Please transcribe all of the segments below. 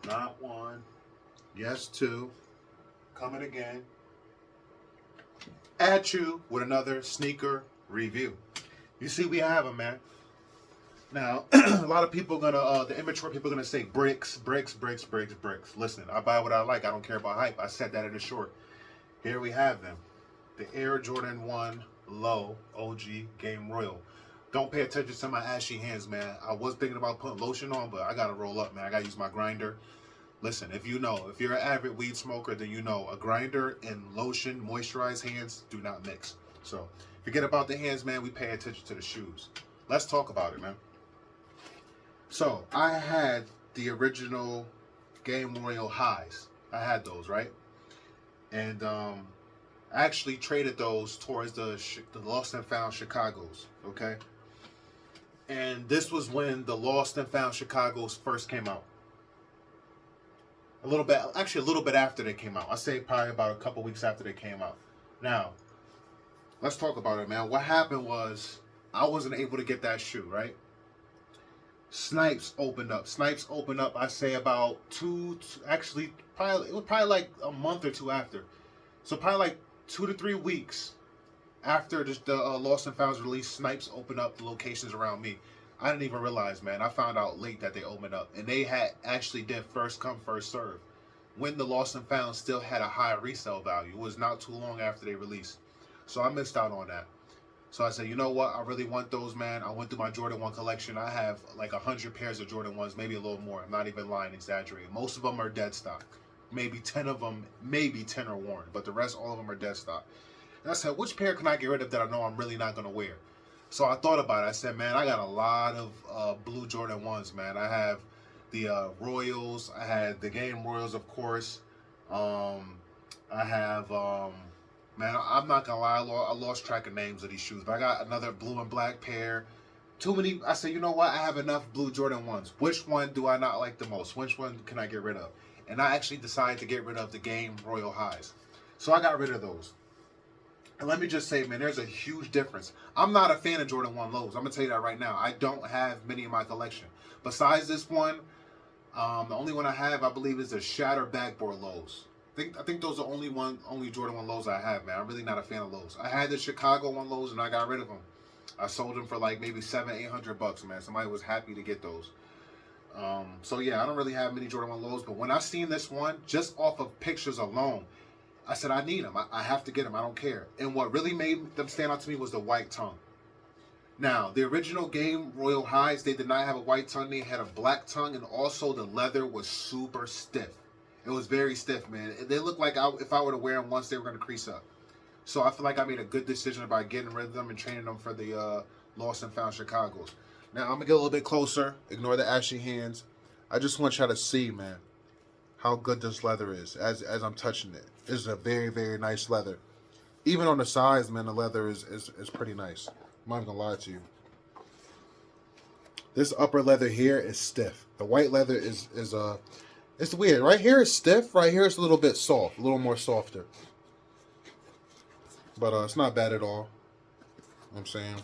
Not one. Yes, two. Coming again. At you with another sneaker review. You see, we have them, man. Now, a lot of people are gonna, the immature people are gonna say bricks, bricks, bricks, bricks, bricks. Listen, I buy what I like. I don't care about hype. I said that in the short. Here we have them. The Air Jordan 1 Low OG Game Royal. Don't pay attention to my ashy hands, man. I was thinking about putting lotion on, but I gotta roll up, man. I gotta use my grinder. Listen, if you're an avid weed smoker, then you know a grinder and lotion, moisturized hands do not mix. So, forget about the hands, man. We pay attention to the shoes. Let's talk about it, man. So, I had the original Game Royal highs. I had those, right? And I actually traded those towards the Lost and Found Chicago's, okay? And this was when the Lost and Found Chicago's first came out. A little bit after they came out. I say probably about a couple weeks after they came out. Now, let's talk about it, man. What happened was I wasn't able to get that shoe, right? Snipes opened up. I say about probably like a month or two after. So probably like 2 to 3 weeks after the Lost and Found's release, Snipes opened up the locations around me. I didn't even realize, man. I found out late that they opened up, and they had actually did first come, first serve. When the Lost and Found still had a high resale value, it was not too long after they released. So I missed out on that. So I said, you know what? I really want those, man. I went through my Jordan 1 collection. I have like 100 pairs of Jordan 1s, maybe a little more. I'm not even lying, exaggerating. Most of them are dead stock. Maybe 10 of them, maybe 10 are worn, but the rest, all of them are dead stock. And I said, which pair can I get rid of that I know I'm really not going to wear? So I thought about it. I said, man, I got a lot of blue Jordan 1s, man. I have the Royals. I had the Game Royals, of course. I have, man, I'm not going to lie. I lost track of names of these shoes. But I got another blue and black pair. Too many. I said, you know what? I have enough blue Jordan 1s. Which one do I not like the most? Which one can I get rid of? And I actually decided to get rid of the Game Royal highs. So I got rid of those. And let me just say, man, there's a huge difference. I'm not a fan of Jordan 1 lows. I'm going to tell you that right now. I don't have many in my collection. Besides this one, the only one I have, I believe, is the Shatter Backboard lows. I think those are only Jordan 1 lows I have, man. I'm really not a fan of lows. I had the Chicago 1 lows, and I got rid of them. I sold them for like maybe $700-800, man. Somebody was happy to get those. So yeah, I don't really have many Jordan 1 lows, but when I seen this one, just off of pictures alone, I said, I need them. I have to get them. I don't care. And what really made them stand out to me was the white tongue. Now, the original Game Royal highs, they did not have a white tongue. They had a black tongue, and also the leather was super stiff. It was very stiff, man. They looked like if I were to wear them once, they were going to crease up. So I feel like I made a good decision about getting rid of them and training them for the Lost and Found Chicago's. Now, I'm going to get a little bit closer. Ignore the ashy hands. I just want y'all to see, man, how good this leather is as I'm touching it. It's a very, very nice leather. Even on the sides, man, the leather is pretty nice. I'm not even going to lie to you. This upper leather here is stiff. The white leather is it's weird. Right here is stiff. Right here is a little bit soft. A little more softer. But it's not bad at all. You know what I'm saying?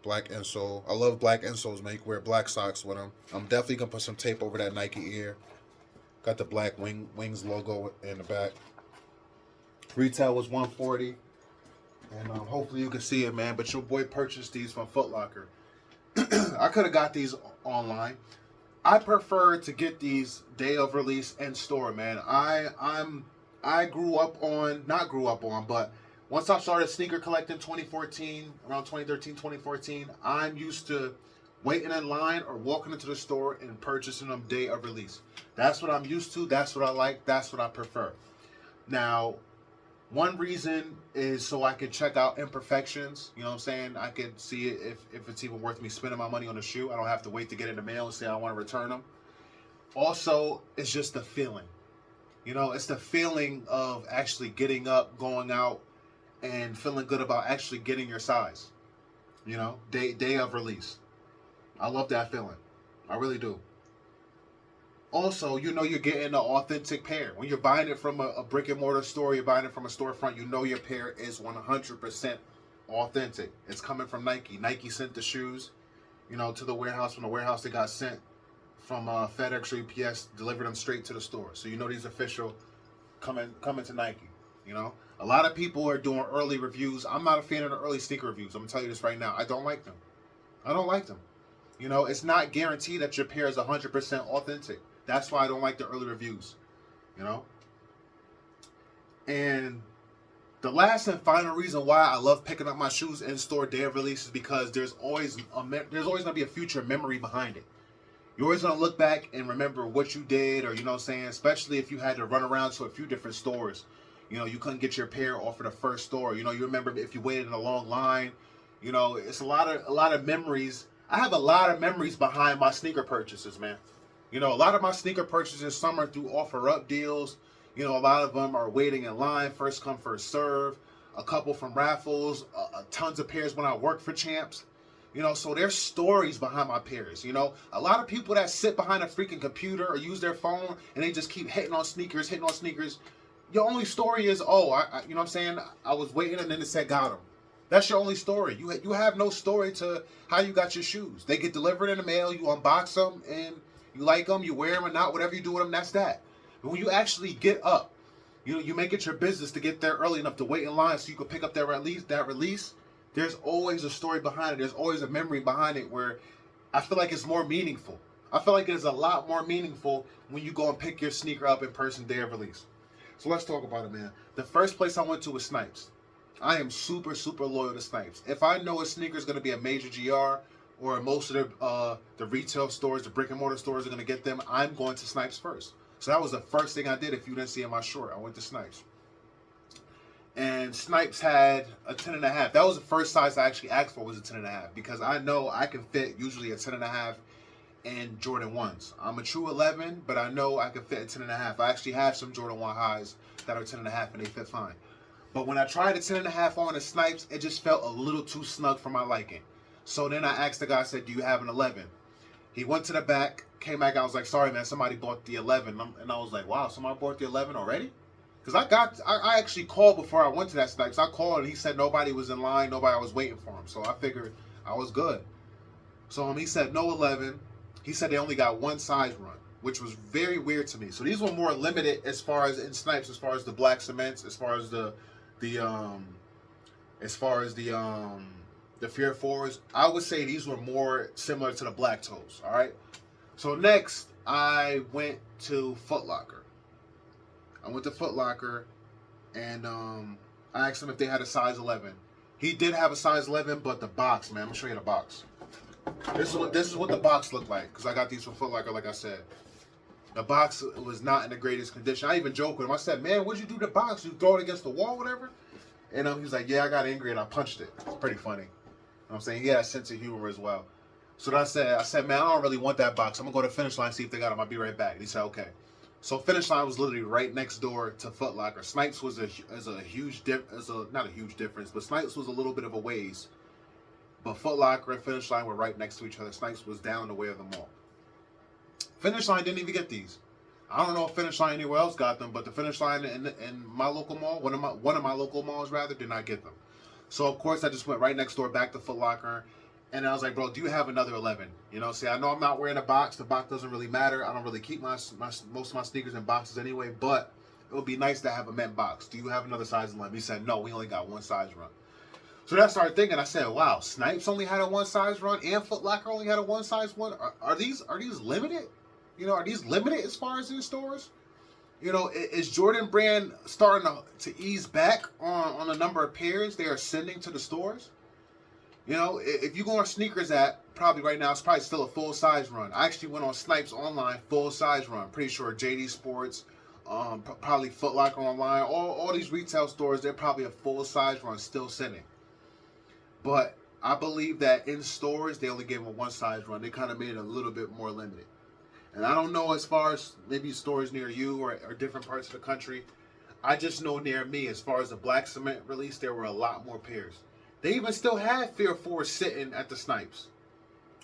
Black insole. I love black insoles, man. You can wear black socks with them. I'm definitely going to put some tape over that Nike ear. Got the black wings logo in the back. Retail was $140. And hopefully you can see it, man. But your boy purchased these from Foot Locker. I could have got these online. I prefer to get these day of release in store, man. I grew up on, not grew up on, but once I started sneaker collecting 2014, around 2013, 2014, I'm used to waiting in line or walking into the store and purchasing them day of release. That's what I'm used to. That's what I like. That's what I prefer. Now, one reason is so I can check out imperfections. You know what I'm saying? I can see if it's even worth me spending my money on a shoe. I don't have to wait to get in the mail and say I want to return them. Also, it's just the feeling. You know, it's the feeling of actually getting up, going out, and feeling good about actually getting your size. You know, day of release. I love that feeling. I really do. Also, you know you're getting an authentic pair. When you're buying it from a brick and mortar store, you're buying it from a storefront, you know your pair is 100% authentic. It's coming from Nike. Nike sent the shoes, you know, to the warehouse. From the warehouse, they got sent from FedEx or UPS, deliver them straight to the store. So you know these official coming to Nike. You know, a lot of people are doing early reviews. I'm not a fan of the early sneaker reviews. I'm gonna tell you this right now. I don't like them. I don't like them. You know, it's not guaranteed that your pair is 100% authentic. That's why I don't like the early reviews. You know, and the last and final reason why I love picking up my shoes in store day of release is because there's always gonna be a future memory behind it. You're always gonna look back and remember what you did, or you know what I'm saying, especially if you had to run around to a few different stores. You know, you couldn't get your pair off of the first store. You know, you remember if you waited in a long line. You know, it's a lot of memories. I have a lot of memories behind my sneaker purchases, man. You know, a lot of my sneaker purchases, some are through offer up deals. You know, a lot of them are waiting in line, first come, first serve. A couple from raffles, tons of pairs when I worked for Champs. You know, so there's stories behind my pairs. You know, a lot of people that sit behind a freaking computer or use their phone and they just keep hitting on sneakers. Your only story is, oh, you know what I'm saying? I was waiting and then it said got them. That's your only story. You have no story to how you got your shoes. They get delivered in the mail, you unbox them, and you like them, you wear them or not, whatever you do with them, that's that. But when you actually get up, you make it your business to get there early enough to wait in line so you can pick up that release. There's always a story behind it. There's always a memory behind it where I feel like it's more meaningful. I feel like it's a lot more meaningful when you go and pick your sneaker up in person day of release. So let's talk about it, man. The first place I went to was Snipes. I am super, super loyal to Snipes. If I know a sneaker is going to be a major GR or most of the retail stores, the brick and mortar stores are going to get them, I'm going to Snipes first. So that was the first thing I did. If you didn't see in my short, I went to Snipes. And Snipes had a 10.5. That was the first size I actually asked for, was a 10.5, because I know I can fit usually a 10.5 in Jordan 1s. I'm a true 11, but I know I can fit a 10.5. I actually have some Jordan 1 highs that are 10.5 and they fit fine. But when I tried a 10.5 on the Snipes, it just felt a little too snug for my liking. So then I asked the guy, I said, do you have an 11? He went to the back, came back, I was like, sorry man, somebody bought the 11. And I was like, wow, somebody bought the 11 already? Because I actually called before I went to that Snipes. I called and he said nobody was in line, nobody was waiting for him. So I figured I was good. So he said no 11. He said they only got one size run, which was very weird to me. So these were more limited as far as in Snipes, as far as the black cements, as far as the Fear 4s. I would say these were more similar to the black toes. All right. So next I went to Foot Locker. And I asked him if they had a size 11. He did have a size 11, but the box, man. I'm gonna show you the box. This is what the box looked like, because I got these from Foot Locker, like I said. The box was not in the greatest condition. I even joked with him. I said, "Man, what'd you do to the box? You throw it against the wall, whatever?" And he's like, "Yeah, I got angry and I punched it." It's pretty funny. You know what I'm saying? He had a sense of humor as well. So then I said, "Man, I don't really want that box. I'm gonna go to Finish Line, see if they got them. I'll be right back." And he said, "Okay." So Finish Line was literally right next door to Foot Locker. Snipes was not a huge difference, but Snipes was a little bit of a ways. But Foot Locker and Finish Line were right next to each other. Snipes was down the way of the mall. Finish Line didn't even get these. I don't know if Finish Line anywhere else got them, but the Finish Line in my local mall, one of my local malls rather, did not get them. So of course I just went right next door back to Foot Locker. And I was like, bro, do you have another 11? You know, see, I know I'm not wearing a box. The box doesn't really matter. I don't really keep most of my sneakers in boxes anyway, but it would be nice to have a mint box. Do you have another size 11? He said, no, we only got one size run. So then I started thinking, I said, wow, Snipes only had a one size run and Foot Locker only had a one size one. Are these limited? You know, are these limited as far as in stores? You know, is Jordan Brand starting to ease back on the number of pairs they are sending to the stores? You know, if you go on Sneakers app, probably right now, it's probably still a full-size run. I actually went on Snipes online, full-size run. Pretty sure JD Sports, probably Foot Locker online, all these retail stores, they're probably a full-size run still sending. But I believe that in stores, they only gave them a one-size run. They kind of made it a little bit more limited. And I don't know as far as maybe stores near you or different parts of the country. I just know near me, as far as the black cement release, there were a lot more pairs. They even still had Fear 4 sitting at the Snipes.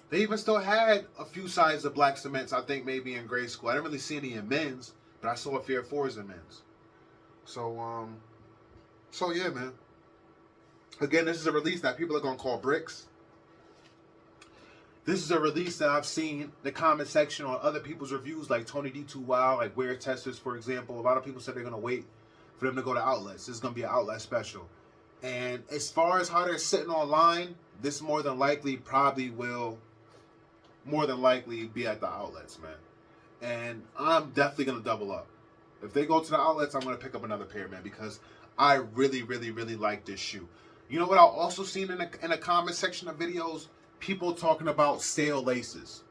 They even still had a few sizes of black cements, I think maybe in grade school. I didn't really see any in men's, but I saw Fear 4s in men's. So yeah, man. Again, this is a release that people are going to call bricks. This is a release that I've seen the comment section on other people's reviews, like Tony D2 Wow, like Wear Testers, for example. A lot of people said they're gonna wait for them to go to outlets. This is gonna be an outlet special. And as far as how they're sitting online, this more than likely will be at the outlets, man. And I'm definitely gonna double up. If they go to the outlets, I'm gonna pick up another pair, man, because I really, really, really like this shoe. You know what I've also seen in the comment section of videos? People talking about sale laces.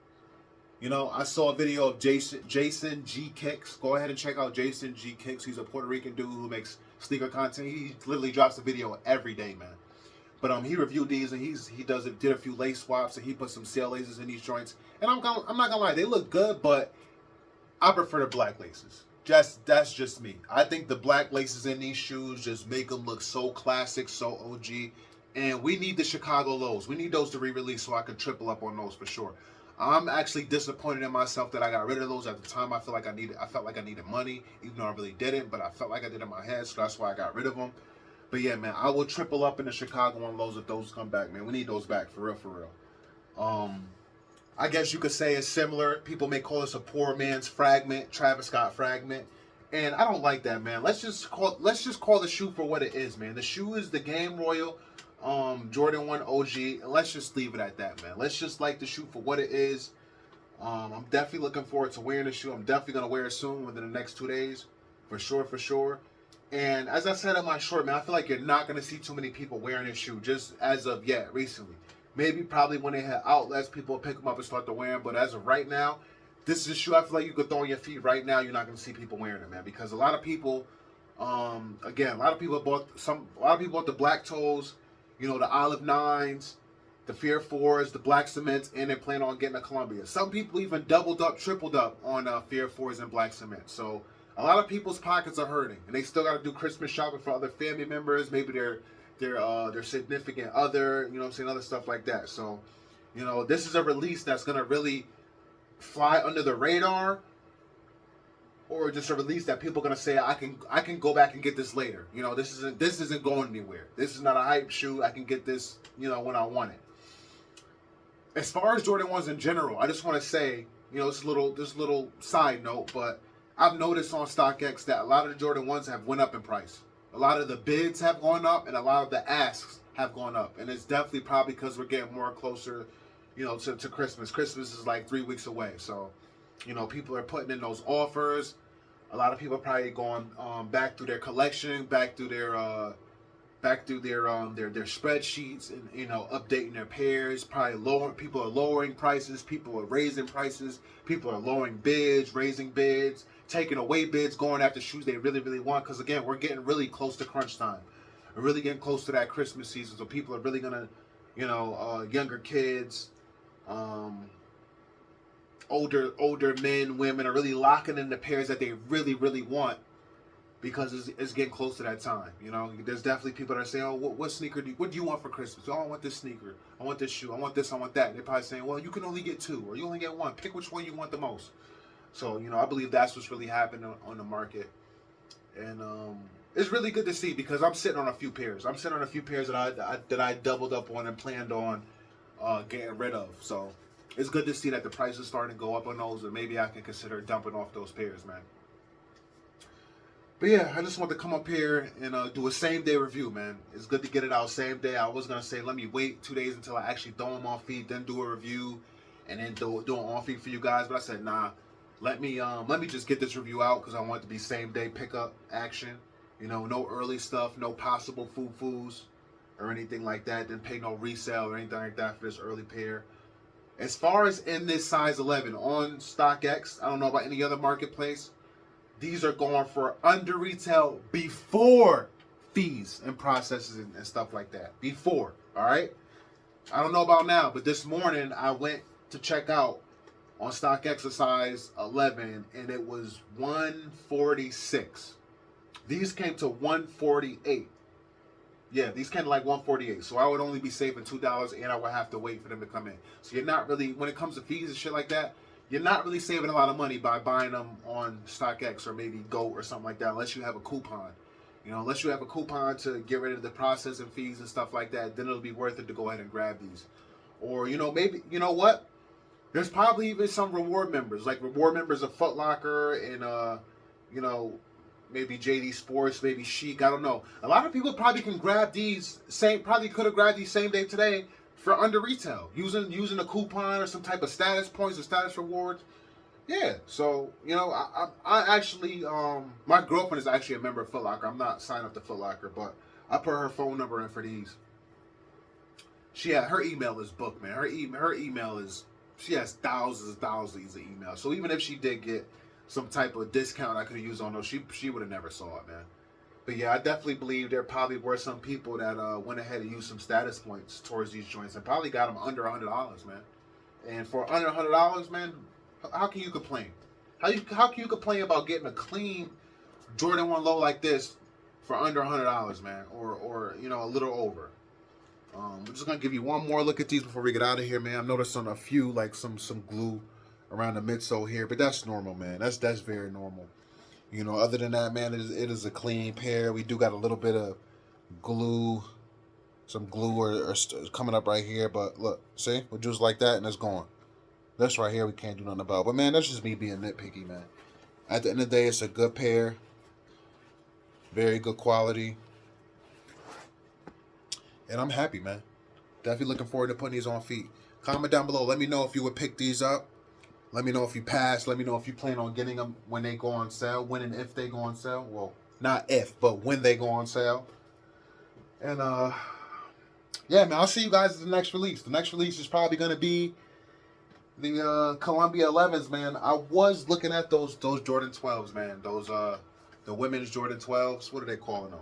You know, I saw a video of Jason G Kicks. Go ahead and check out Jason G Kicks. He's a Puerto Rican dude who makes sneaker content. He literally drops a video every day, man. But he reviewed these, and he did a few lace swaps, and he put some sale laces in these joints. And I'm not gonna lie, they look good, but I prefer the black laces. That's just me. I think the black laces in these shoes just make them look so classic, so OG. And we need the Chicago lows. We need those to re-release so I can triple up on those for sure. I'm actually disappointed in myself that I got rid of those at the time. I felt like I needed money, even though I really didn't. But I felt like I did in my head, so that's why I got rid of them. But yeah, man, I will triple up in the Chicago on lows if those come back, man. We need those back for real, for real. I guess you could say it's similar. People may call this a poor man's fragment, Travis Scott fragment. And I don't like that, man. Let's just call the shoe for what it is, man. The shoe is the Game Royal Jordan 1 OG, and let's just leave it at that, man. Let's just like the shoe for what it is. I'm definitely looking forward to wearing the shoe. I'm definitely gonna wear it soon, within the next 2 days, for sure, for sure. And as I said in my short, man, I feel like you're not gonna see too many people wearing this shoe just as of yet, recently. Maybe probably when they have outlets, people will pick them up and start to wear them. But as of right now, this is a shoe I feel like you could throw on your feet right now. You're not gonna see people wearing it, man, because a lot of people, again, a lot of people bought the black toes. You know, the Olive 9s, the Fear 4s, the Black Cements, and they're planning on getting a Columbia. Some people even doubled up, tripled up on Fear 4s and Black Cement. So a lot of people's pockets are hurting, and they still got to do Christmas shopping for other family members, maybe their significant other, you know what I'm saying, other stuff like that. So, you know, this is a release that's going to really fly under the radar, or just a release that people are gonna say I can go back and get this later. You know, this isn't going anywhere. This is not a hype shoe. I can get this, you know, when I want it. As far as Jordan 1s in general, I just want to say, you know, this little side note, but I've noticed on StockX that a lot of the Jordan 1s have went up in price. A lot of the bids have gone up, and a lot of the asks have gone up, and it's definitely probably because we're getting more closer, you know, to Christmas. Christmas is like 3 weeks away, so. You know, people are putting in those offers. A lot of people are probably going back through their collection, back through their spreadsheets, and, you know, updating their pairs. People are lowering prices. People are raising prices. People are lowering bids, raising bids, taking away bids, going after shoes they really, really want. Because again, we're getting really close to crunch time. We're really getting close to that Christmas season, so people are really gonna, you know, younger kids. Older men, women are really locking in the pairs that they really, really want, because it's getting close to that time. You know, there's definitely people that are saying, "Oh, what sneaker what do you want for Christmas? Oh, I want this sneaker. I want this shoe. I want this. I want that." And they're probably saying, "Well, you can only get two, or you only get one. Pick which one you want the most." So, you know, I believe that's what's really happening on the market, and it's really good to see, because I'm sitting on a few pairs. I'm sitting on a few pairs that I doubled up on and planned on getting rid of. So. It's good to see that the price is starting to go up on those, and maybe I can consider dumping off those pairs, man. But yeah, I just want to come up here and do a same-day review, man. It's good to get it out same day. I was going to say, let me wait 2 days until I actually throw them on feed, then do a review, and then do an on feed for you guys. But I said, nah, let me just get this review out, because I want it to be same-day pickup action. You know, no early stuff, no possible foo-foos or anything like that. Didn't pay no resale or anything like that for this early pair. As far as in this size 11 on StockX, I don't know about any other marketplace, these are going for under retail before fees and processes and stuff like that. Before, all right? I don't know about now, but this morning I went to check out on StockX a size 11, and it was $146. These came to $148. Yeah, these came to like $148. So I would only be saving $2, and I would have to wait for them to come in. So you're not really, when it comes to fees and shit like that, you're not really saving a lot of money by buying them on StockX or maybe Go or something like that, unless you have a coupon. You know, unless you have a coupon to get rid of the processing fees and stuff like that, then it'll be worth it to go ahead and grab these. Or, maybe, you know what? There's probably even some reward members, like reward members of Foot Locker and, you know, maybe JD Sports, maybe Chic. I don't know. A lot of people probably can grab these probably could have grabbed these same day today for under retail using a coupon or some type of status points or status rewards. Yeah. So I actually my girlfriend is actually a member of Foot Locker. I'm not signed up to Foot Locker, but I put her phone number in for these. Her email is booked, man. Her email is, she has thousands and thousands of emails. So even if she did get some type of discount I could have used on those, she would have never saw it, man. But yeah, I definitely believe there probably were some people that went ahead and used some status points towards these joints and probably got them under $100, man. And for under $100, man, how can you complain? How can you complain about getting a clean Jordan 1 low like this for under $100, man, or a little over? We're just gonna give you one more look at these before we get out of here, man. I've noticed on a few like some glue around the midsole here, but that's normal, man. That's very normal. Other than that, man, it is a clean pair. We do got a little bit of glue, some glue or coming up right here, but look, see, we'll just like that and it's gone. This right here we can't do nothing about. But man, that's just me being nitpicky, man. At the end of the day, it's a good pair, very good quality. And I'm happy, man. Definitely looking forward to putting these on feet. Comment down below. Let me know if you would pick these up. Let me know if you pass. Let me know if you plan on getting them when they go on sale. When and if they go on sale. Well, not if, but when they go on sale. And, yeah, man, I'll see you guys at the next release. The next release is probably going to be the Columbia 11s, man. I was looking at those Jordan 12s, man. Those, the women's Jordan 12s. What are they calling them?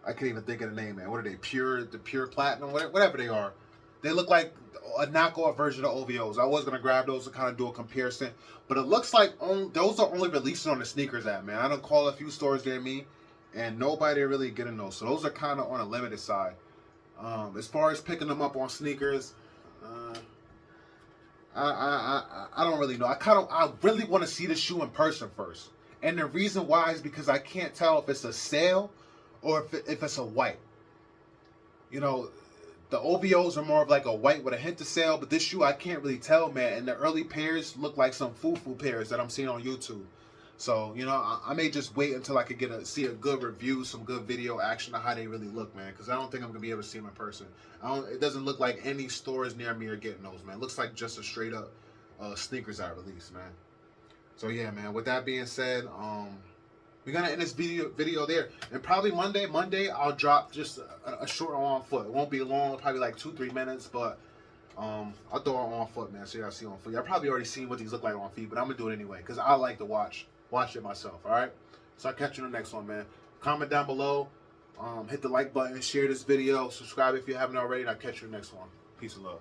I can't even think of the name, man. What are they? The pure platinum, whatever they are. They look like a knockoff version of OVOs. I was gonna grab those to kind of do a comparison, but it looks like those are only releasing on the sneakers app, man. I don't call a few stores near me, and nobody really getting those. So those are kind of on a limited side. As far as picking them up on sneakers, I don't really know. I really want to see the shoe in person first, and the reason why is because I can't tell if it's a sale or if it's a white. The OVOs are more of like a white with a hint of sale, but this shoe I can't really tell, man. And the early pairs look like some foo-foo pairs that I'm seeing on YouTube. So, I may just wait until I could see a good review, some good video action of how they really look, man. Because I don't think I'm going to be able to see them in person. It doesn't look like any stores near me are getting those, man. It looks like just a straight up sneakers I released, man. So, yeah, man. With that being said, we're going to end this video there. And probably Monday, I'll drop just a short on foot. It won't be long, probably like 2-3 minutes, but I'll throw it on foot, man, so y'all see on foot. Y'all probably already seen what these look like on feet, but I'm going to do it anyway because I like to watch it myself, all right? So I'll catch you in the next one, man. Comment down below. Hit the like button, share this video, subscribe if you haven't already, and I'll catch you in the next one. Peace and love.